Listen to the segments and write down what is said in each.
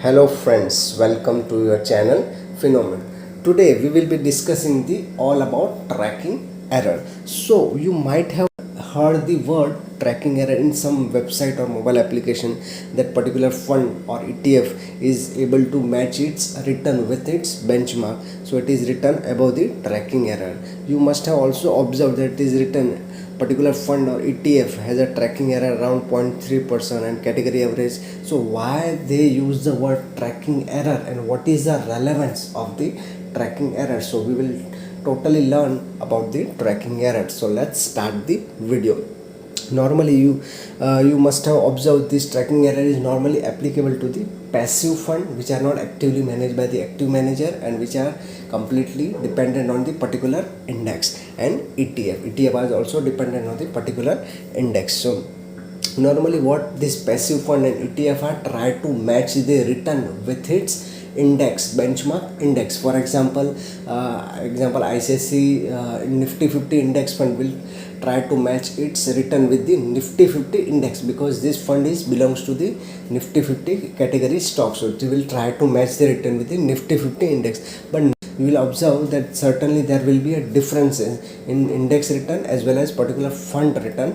Hello friends, welcome to your channel Phenomen. Today we will be discussing the all about tracking error. So you might have heard the word tracking error in some website or mobile application that particular fund or ETF is able to match its return with its benchmark. So it is written above the tracking error. You must have also observed that it is written particular fund or ETF has a tracking error around 0.3% and category average. So why they use the word tracking error and what is the relevance of the tracking error? So we will totally learn about the tracking error. So let's start the video. Normally you must have observed this tracking error is normally applicable to the passive fund which are not actively managed by the active manager and which are completely dependent on the particular index, and ETF is also dependent on the particular index. So normally what this passive fund and ETF are try to match the return with its index benchmark index. For example ICICI Nifty 50 index fund will try to match its return with the Nifty 50 index because this fund is belongs to the Nifty 50 category stock, so it will try to match the return with the Nifty 50 index. But you will observe that certainly there will be a difference in index return as well as particular fund return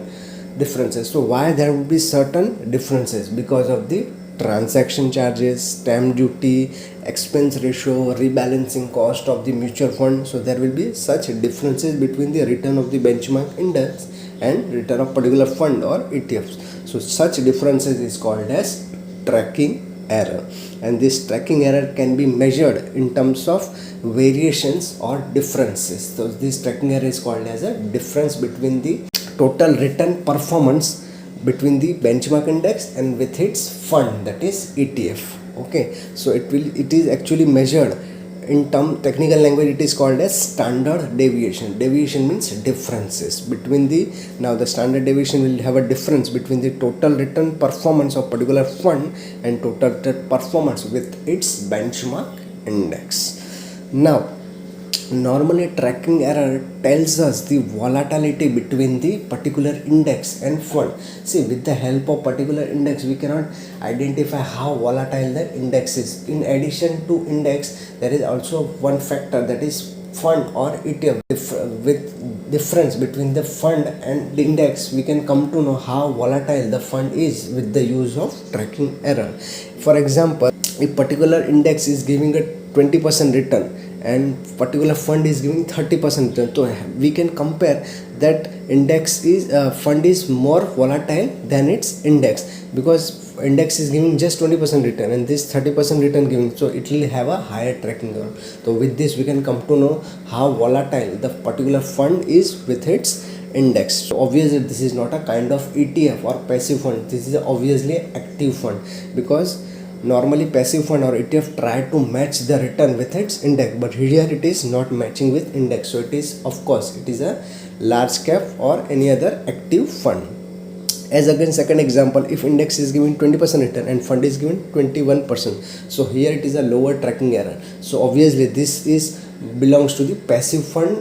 differences. So why there will be certain differences? Because of the transaction charges, stamp duty, expense ratio, rebalancing cost of the mutual fund. So there will be such differences between the return of the benchmark index and return of particular fund or ETFs. So such differences is called as tracking error, and this tracking error can be measured in terms of variations or differences. So this tracking error is called as a difference between the total return performance between the benchmark index and with its fund, that is ETF. Okay, so it is actually measured in technical language. It is called as standard deviation. Deviation means differences between the standard deviation will have a difference between the total return performance of particular fund and total return performance with its benchmark index. Now normally tracking error tells us the volatility between the particular index and fund. See, with the help of particular index we cannot identify how volatile the index is. In addition to index, there is also one factor, that is fund or ETF. With difference between the fund and the index, we can come to know how volatile the fund is with the use of tracking error. For example, if particular index is giving a 20% return and particular fund is giving 30% return, so we can compare that fund is more volatile than its index because index is giving just 20% return and this 30% return giving, so it will have a higher tracking error. So with this we can come to know how volatile the particular fund is with its index. So obviously this is not a kind of ETF or passive fund, this is obviously active fund because normally passive fund or ETF try to match the return with its index, but here it is not matching with index. So it is, of course, it is a large cap or any other active fund. As again second example, if index is giving 20% return and fund is giving 21%, so here it is a lower tracking error. So obviously this is belongs to the passive fund,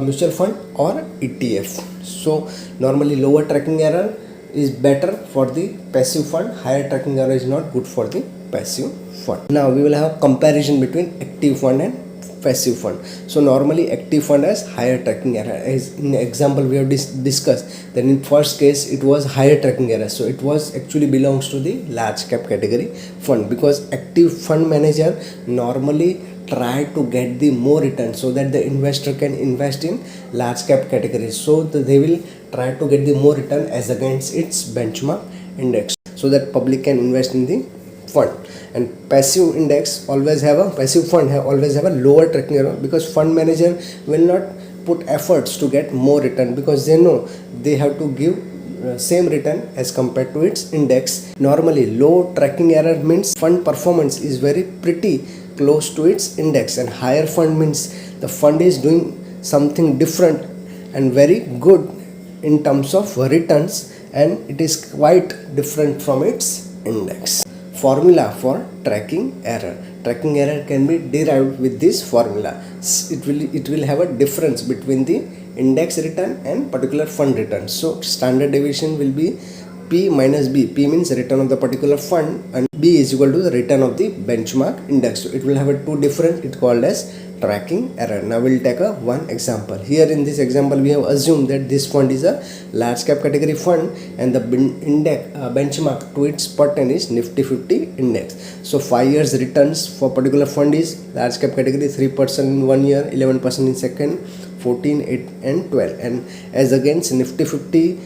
mutual fund or ETF. So normally lower tracking error is better for the passive fund, higher tracking error is not good for the passive fund. Now we will have comparison between active fund and passive fund. So normally active fund has higher tracking error, as in the example we have discussed. Then in first case it was higher tracking error, so it was actually belongs to the large cap category fund because active fund manager normally try to get the more return so that the investor can invest in large cap categories, so that they will try to get the more return as against its benchmark index so that public can invest in the fund. And passive fund always have a lower tracking error because fund manager will not put efforts to get more return because they know they have to give same return as compared to its index. Normally low tracking error means fund performance is very pretty close to its index, and higher fund means the fund is doing something different and very good in terms of returns and it is quite different from its index. Formula for tracking error. Tracking error can be derived with this formula. It will have a difference between the index return and particular fund return. So standard deviation will be P minus B. P means return of the particular fund and B is equal to the return of the benchmark index. So it will have a two different, it's called as tracking error. Now we'll take a one example. Here in this example we have assumed that this fund is a large cap category fund and the benchmark to its pattern is Nifty 50 index. So 5 years returns for particular fund is large cap category 3% in 1 year, 11% in second, 14, 8 and 12, and as against Nifty 50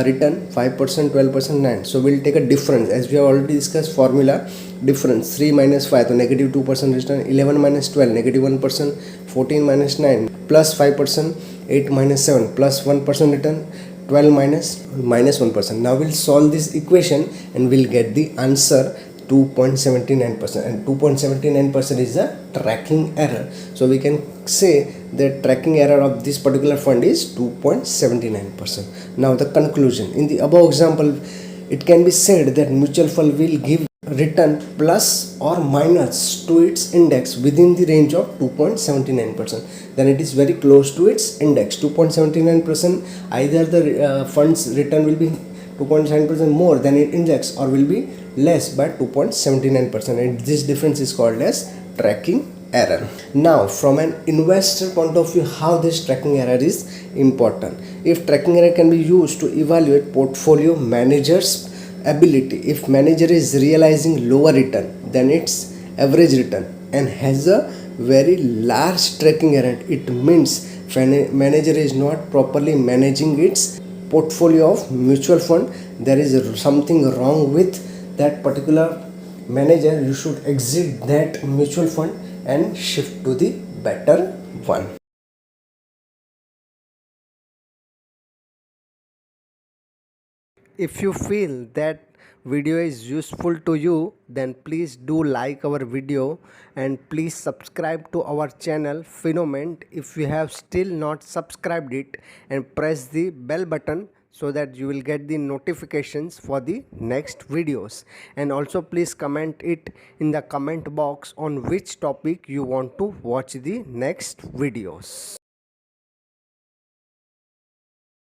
return 5%, 12%, 9. So we'll take a difference as we have already discussed formula difference 3 minus 5, so negative 2% return, 11 minus 12 negative 1%, 14 minus 9 plus 5%, 8 minus 7 plus 1% return, 12 minus 1%. Now we'll solve this equation and we'll get the answer 2.79%, and 2.79% is the tracking error. So we can say the tracking error of this particular fund is 2.79%. Now the conclusion in the above example, it can be said that mutual fund will give return plus or minus to its index within the range of 2.79%. Then it is very close to its index 2.79%. Either the fund's return will be 2.7% more than its index or will be less by 2.79%, and this difference is called as tracking error. Now from an investor point of view, how this tracking error is important. If tracking error can be used to evaluate portfolio manager's ability, if manager is realizing lower return than its average return and has a very large tracking error, it means manager is not properly managing its portfolio of mutual fund. There is something wrong with that particular manager. You should exit that mutual fund and shift to the better one. If you feel that video is useful to you, then please do like our video and please subscribe to our channel Phenoment if you have still not subscribed it, and press the bell button so that you will get the notifications for the next videos. And also please comment it in the comment box on which topic you want to watch the next videos.